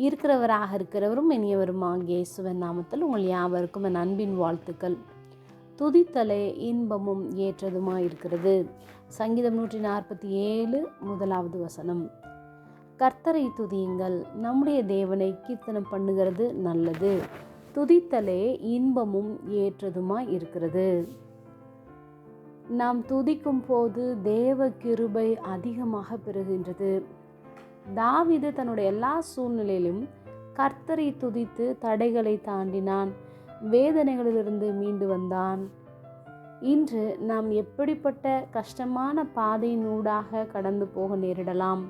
இருக்கிறவராக இருக்கிறவரும் இனியவருமாகிய இயேசுவின் நாமத்தில் உங்கள் யாவருக்கும் என் அன்பின் வாழ்த்துக்கள். துதித்தலே இன்பமும் ஏற்றதுமாய் இருக்கிறது. சங்கீதம் 147 முதலாவது வசனம். கர்த்தரை துதியுங்கள், நம்முடைய தேவனை கீர்த்தனம் பண்ணுகிறது நல்லது. துதித்தலே இன்பமும் ஏற்றதுமாய் இருக்கிறது. நாம் துதிக்கும் போது தேவ கிருபை அதிகமாக பெறுகின்றது. தாவீது தன்னுடைய எல்லா சூழ்நிலையிலும் கர்த்தரை துதித்து தடைகளை தாண்டினான், வேதனைகளிலிருந்து மீண்டு வந்தான். இன்று நாம் எப்படிப்பட்ட கஷ்டமான பாதையினூடாக கடந்து போக நேரிடலாம்.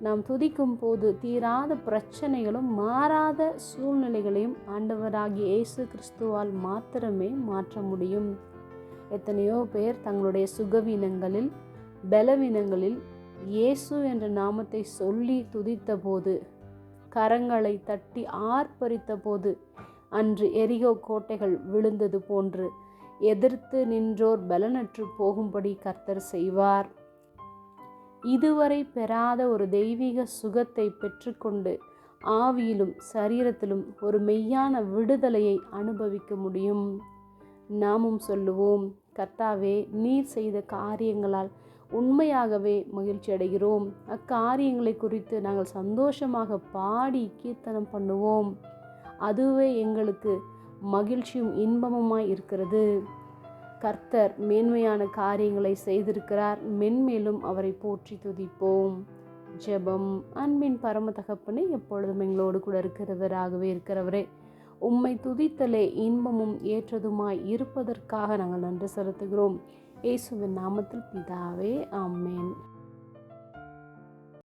நாம் துதிக்கும் போது தீராத பிரச்சனைகளும் மாறாத சூழ்நிலைகளையும் ஆண்டவராகிய இயேசு கிறிஸ்துவால் மாத்திரமே மாற்ற முடியும். எத்தனையோ பேர் தங்களுடைய சுகவீனங்களில், பலவீனங்களில் இயேசு என்ற நாமத்தை சொல்லி துதித்த போது, கரங்களை தட்டி ஆர்ப்பரித்த போது, அன்று எரிகோ கோட்டைகள் விழுந்தது போன்று எதிர்த்து நின்றோர் பலனற்று போகும்படி கர்த்தர் செய்வார். இதுவரை பெறாத ஒரு தெய்வீக சுகத்தை பெற்றுக்கொண்டு ஆவியிலும் சரீரத்திலும் ஒரு மெய்யான விடுதலையை அனுபவிக்க முடியும். நாமும் சொல்லுவோம், கர்த்தாவே, நீர் செய்த காரியங்களால் உண்மையாகவே மகிழ்ச்சி அடைகிறோம். அக்காரியங்களை குறித்து நாங்கள் சந்தோஷமாக பாடி கீர்த்தனம் பண்ணுவோம். அதுவே எங்களுக்கு மகிழ்ச்சியும் இன்பமுமாய் இருக்கிறது. கர்த்தர் மேன்மையான காரியங்களை செய்திருக்கிறார். மென்மேலும் அவரை போற்றி துதிப்போம். ஜெபம். அன்பின் பரம தகப்பனே, எப்பொழுதும் எங்களோடு கூட இருக்கிறவரே, உம்மை துதித்தலே இன்பமும் ஏற்றதுமாய் இருப்பதற்காக நாங்கள் நன்றி செலுத்துகிறோம். இயேசுவின் நாமத்தில் பிதாவே, ஆமென்.